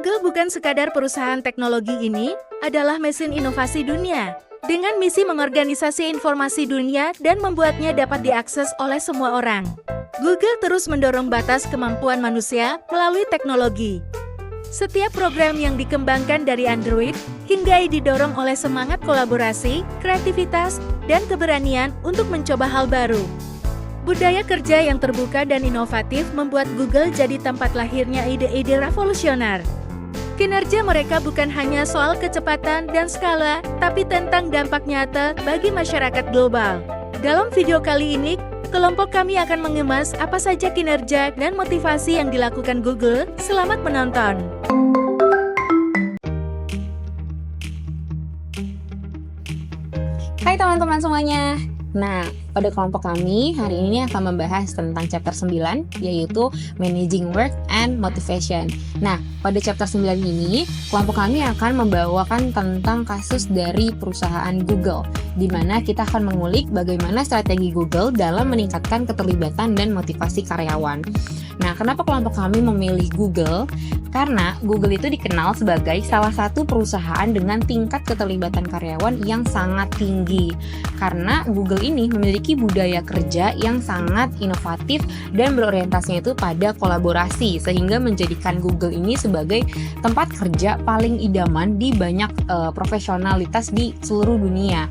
Google bukan sekadar perusahaan teknologi ini, adalah mesin inovasi dunia. Dengan misi mengorganisasi informasi dunia dan membuatnya dapat diakses oleh semua orang. Google terus mendorong batas kemampuan manusia melalui teknologi. Setiap program yang dikembangkan dari Android hingga didorong oleh semangat kolaborasi, kreativitas, dan keberanian untuk mencoba hal baru. Budaya kerja yang terbuka dan inovatif membuat Google jadi tempat lahirnya ide-ide revolusioner. Kinerja mereka bukan hanya soal kecepatan dan skala, tapi tentang dampak nyata bagi masyarakat global. Dalam video kali ini, kelompok kami akan mengemas apa saja kinerja dan motivasi yang dilakukan Google. Selamat menonton! Hai teman-teman semuanya. Nah, pada kelompok kami hari ini akan membahas tentang chapter 9, yaitu Managing Work and Motivation. Nah, pada chapter 9 ini, kelompok kami akan membawakan tentang kasus dari perusahaan Google, di mana kita akan mengulik bagaimana strategi Google dalam meningkatkan keterlibatan dan motivasi karyawan. Nah, kenapa kelompok kami memilih Google? Karena Google itu dikenal sebagai salah satu perusahaan dengan tingkat keterlibatan karyawan yang sangat tinggi. Karena Google ini memiliki budaya kerja yang sangat inovatif dan berorientasinya itu pada kolaborasi, sehingga menjadikan Google ini sebagai tempat kerja paling idaman di banyak profesionalitas di seluruh dunia.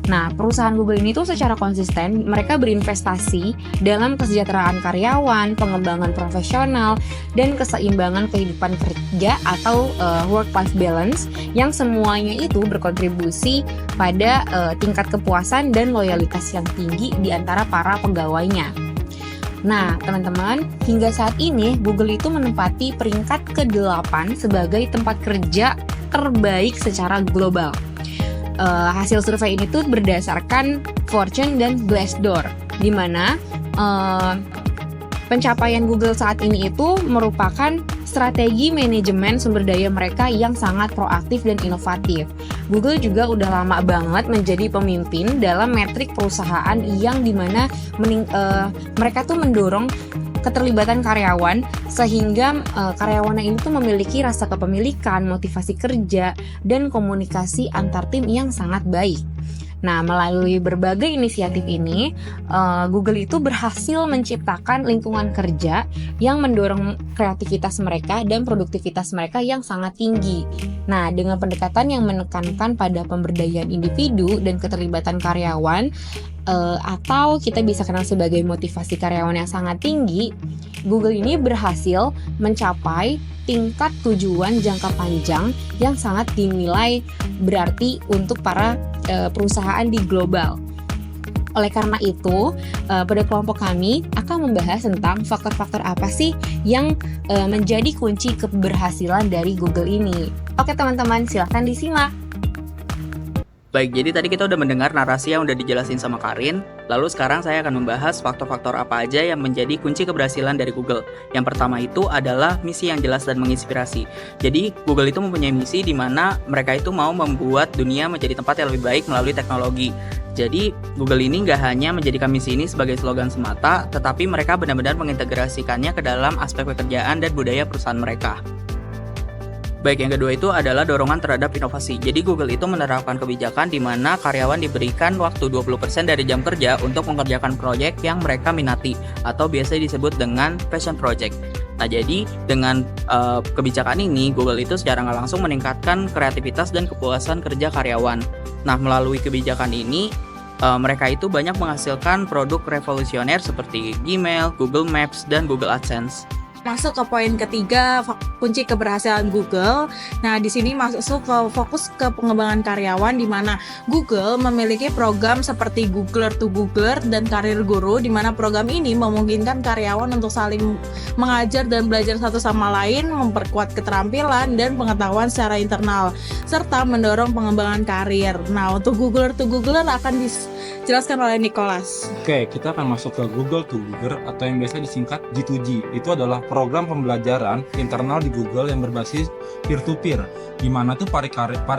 Nah, perusahaan Google ini tuh secara konsisten mereka berinvestasi dalam kesejahteraan karyawan, pengembangan profesional, dan keseimbangan kehidupan kerja atau work-life balance yang semuanya itu berkontribusi pada tingkat kepuasan dan loyalitas yang tinggi di antara para pegawainya. Nah, teman-teman, hingga saat ini Google itu menempati peringkat ke-8 sebagai tempat kerja terbaik secara global. Hasil survei ini tuh berdasarkan Fortune dan Glassdoor, di mana pencapaian Google saat ini itu merupakan strategi manajemen sumber daya mereka yang sangat proaktif dan inovatif. Google juga udah lama banget menjadi pemimpin dalam metrik perusahaan yang dimana mereka tuh mendorong keterlibatan karyawan sehingga karyawannya ini tuh memiliki rasa kepemilikan, motivasi kerja, dan komunikasi antar tim yang sangat baik. Nah, melalui berbagai inisiatif ini, Google itu berhasil menciptakan lingkungan kerja yang mendorong kreativitas mereka dan produktivitas mereka yang sangat tinggi. Nah, dengan pendekatan yang menekankan pada pemberdayaan individu dan keterlibatan karyawan, atau kita bisa kenal sebagai motivasi karyawan yang sangat tinggi, Google ini berhasil mencapai tingkat tujuan jangka panjang yang sangat dinilai berarti untuk para perusahaan di global. Oleh karena itu, pada kelompok kami akan membahas tentang faktor-faktor apa sih yang menjadi kunci keberhasilan dari Google ini. Oke teman-teman, silahkan disimak. Baik, jadi tadi kita udah mendengar narasi yang udah dijelasin sama Karin. Lalu sekarang saya akan membahas faktor-faktor apa aja yang menjadi kunci keberhasilan dari Google. Yang pertama itu adalah misi yang jelas dan menginspirasi. Jadi Google itu mempunyai misi di mana mereka itu mau membuat dunia menjadi tempat yang lebih baik melalui teknologi. Jadi Google ini nggak hanya menjadikan misi ini sebagai slogan semata, tetapi mereka benar-benar mengintegrasikannya ke dalam aspek pekerjaan dan budaya perusahaan mereka. Baik, yang kedua itu adalah dorongan terhadap inovasi. Jadi Google itu menerapkan kebijakan di mana karyawan diberikan waktu 20% dari jam kerja untuk mengerjakan proyek yang mereka minati atau biasa disebut dengan passion project. Nah, jadi dengan kebijakan ini Google itu secara nggak langsung meningkatkan kreativitas dan kepuasan kerja karyawan. Nah, melalui kebijakan ini mereka itu banyak menghasilkan produk revolusioner seperti Gmail, Google Maps, dan Google AdSense. Masuk ke poin ketiga, kunci keberhasilan Google. Nah, di sini masuk ke fokus ke pengembangan karyawan, di mana Google memiliki program seperti Googler to Googler dan Karir Guru, di mana program ini memungkinkan karyawan untuk saling mengajar dan belajar satu sama lain, memperkuat keterampilan dan pengetahuan secara internal, serta mendorong pengembangan karir. Nah, untuk Googler to Googler akan dijelaskan oleh Nicholas. Oke, kita akan masuk ke Google to Google atau yang biasa disingkat G2G. Itu adalah program pembelajaran internal di Google yang berbasis peer-to-peer, di mana tuh para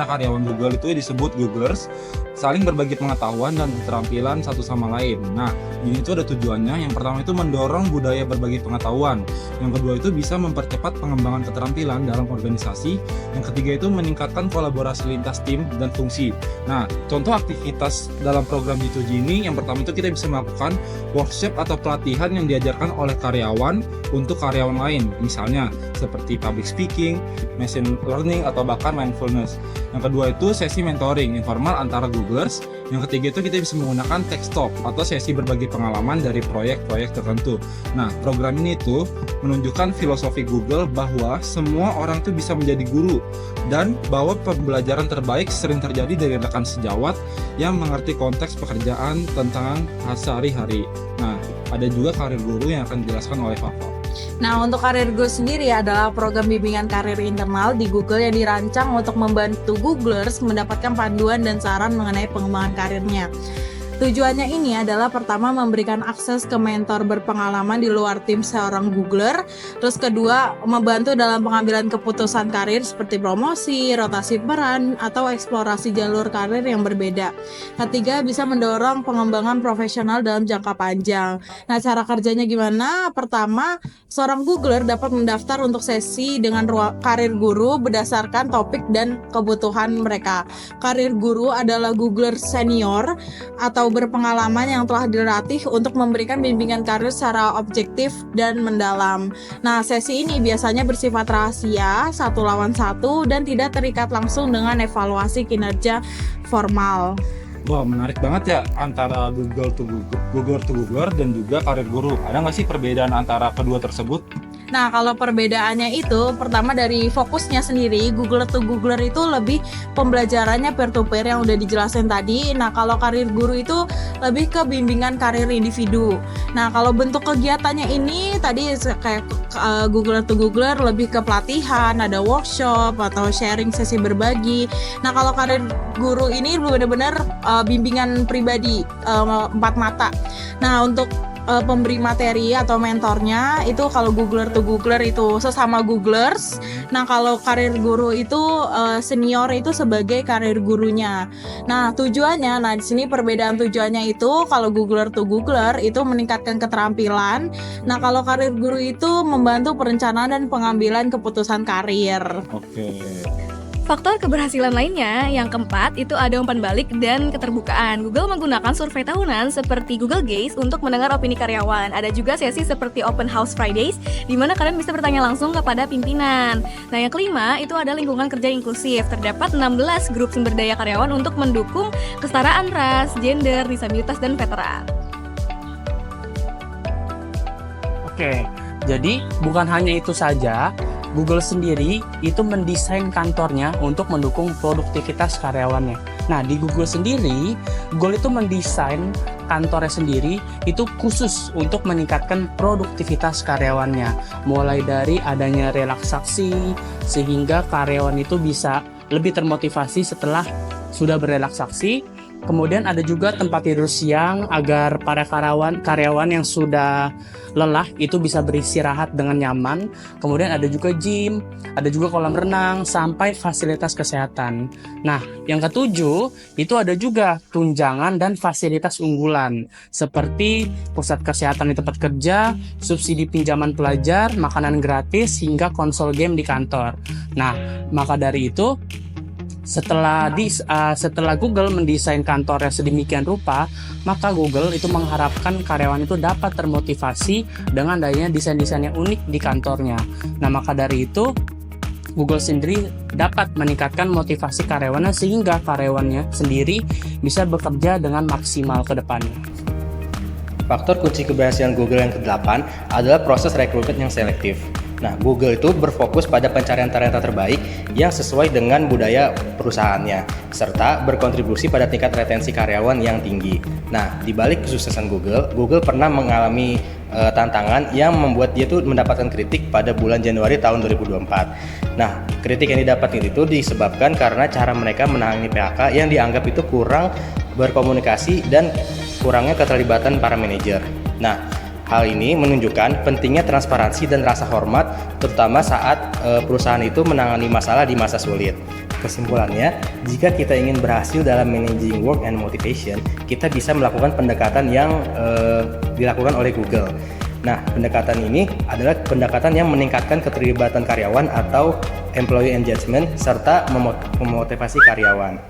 karyawan Google itu disebut Googlers, saling berbagi pengetahuan dan keterampilan satu sama lain. Nah, ini tuh ada tujuannya. Yang pertama itu mendorong budaya berbagi pengetahuan. Yang kedua itu bisa mempercepat pengembangan keterampilan dalam organisasi. Yang ketiga itu meningkatkan kolaborasi lintas tim dan fungsi. Nah, contoh aktivitas dalam program G2G ini, yang pertama itu kita bisa melakukan workshop atau pelatihan yang diajarkan oleh karyawan untuk karyawan lain. Misalnya seperti public speaking, machine learning, atau bahkan mindfulness. Yang kedua itu sesi mentoring informal antara Googlers. Yang ketiga itu kita bisa menggunakan tech talk atau sesi berbagi pengalaman dari proyek-proyek tertentu. Nah, program ini tuh menunjukkan filosofi Google bahwa semua orang tuh bisa menjadi guru dan bahwa pembelajaran terbaik sering terjadi dari rekan sejawat yang mengerti konteks pekerjaan tentang sehari-hari. Nah, ada juga karir guru yang akan dijelaskan oleh Fafa. Nah, untuk Karir Go sendiri adalah program bimbingan karir internal di Google yang dirancang untuk membantu Googlers mendapatkan panduan dan saran mengenai pengembangan karirnya. Tujuannya ini adalah pertama memberikan akses ke mentor berpengalaman di luar tim seorang Googler. Terus kedua, membantu dalam pengambilan keputusan karir seperti promosi, rotasi peran, atau eksplorasi jalur karir yang berbeda. Ketiga, bisa mendorong pengembangan profesional dalam jangka panjang. Nah, cara kerjanya gimana? Pertama, seorang Googler dapat mendaftar untuk sesi dengan karir guru berdasarkan topik dan kebutuhan mereka. Karir guru adalah Googler senior atau berpengalaman yang telah dilatih untuk memberikan bimbingan karir secara objektif dan mendalam. Nah, sesi ini biasanya bersifat rahasia, 1-1, dan tidak terikat langsung dengan evaluasi kinerja formal. Wah, menarik banget ya antara Google to Googler dan juga karir guru. Ada nggak sih perbedaan antara kedua tersebut? Nah, kalau perbedaannya itu, pertama dari fokusnya sendiri, Googler to Googler itu lebih pembelajarannya peer-to-peer yang udah dijelasin tadi. Nah, kalau karir guru itu lebih ke bimbingan karir individu. Nah, kalau bentuk kegiatannya ini, tadi kayak Googler to Googler lebih ke pelatihan, ada workshop, atau sharing sesi berbagi. Nah, kalau karir guru ini benar-benar bimbingan pribadi, 4 mata. Nah, untuk pemberi materi atau mentornya itu kalau Googler to Googler itu sesama Googlers. Nah, kalau karir guru itu senior itu sebagai karir gurunya. Nah, tujuannya, di sini perbedaan tujuannya itu kalau Googler to Googler itu meningkatkan keterampilan. Nah, kalau karir guru itu membantu perencanaan dan pengambilan keputusan karir. Oke. Faktor keberhasilan lainnya, yang keempat, itu ada umpan balik dan keterbukaan. Google menggunakan survei tahunan seperti Google Gaze untuk mendengar opini karyawan. Ada juga sesi seperti Open House Fridays, di mana kalian bisa bertanya langsung kepada pimpinan. Nah, yang kelima, itu ada lingkungan kerja inklusif. Terdapat 16 grup sumber daya karyawan untuk mendukung kesetaraan ras, gender, disabilitas, dan veteran. Oke, jadi bukan hanya itu saja, Google sendiri itu mendesain kantornya untuk mendukung produktivitas karyawannya. Nah, di Google sendiri, Google itu mendesain kantornya sendiri itu khusus untuk meningkatkan produktivitas karyawannya. Mulai dari adanya relaksasi, sehingga karyawan itu bisa lebih termotivasi setelah sudah berrelaksasi. Kemudian ada juga tempat tidur siang agar para karyawan yang sudah lelah itu bisa beristirahat dengan nyaman. Kemudian ada juga gym, ada juga kolam renang, sampai fasilitas kesehatan. Nah, yang ketujuh itu ada juga tunjangan dan fasilitas unggulan seperti pusat kesehatan di tempat kerja, subsidi pinjaman pelajar, makanan gratis, hingga konsol game di kantor. Nah, maka dari itu setelah Google mendesain kantornya sedemikian rupa, maka Google itu mengharapkan karyawan itu dapat termotivasi dengan adanya desain-desain yang unik di kantornya. Nah, maka dari itu Google sendiri dapat meningkatkan motivasi karyawannya sehingga karyawannya sendiri bisa bekerja dengan maksimal ke depannya. Faktor kunci keberhasilan Google yang ke-8 adalah proses rekrutmen yang selektif. Nah, Google itu berfokus pada pencarian talenta terbaik yang sesuai dengan budaya perusahaannya, serta berkontribusi pada tingkat retensi karyawan yang tinggi. Nah, di balik kesuksesan Google pernah mengalami tantangan yang membuat dia tuh mendapatkan kritik pada bulan Januari tahun 2024. Nah, kritik yang didapat itu disebabkan karena cara mereka menangani PHK yang dianggap itu kurang berkomunikasi dan kurangnya keterlibatan para manajer. Nah, Hal ini menunjukkan pentingnya transparansi dan rasa hormat, terutama saat perusahaan itu menangani masalah di masa sulit. Kesimpulannya, jika kita ingin berhasil dalam managing work and motivation, kita bisa melakukan pendekatan yang dilakukan oleh Google. Nah, pendekatan ini adalah pendekatan yang meningkatkan keterlibatan karyawan atau employee engagement serta memotivasi karyawan.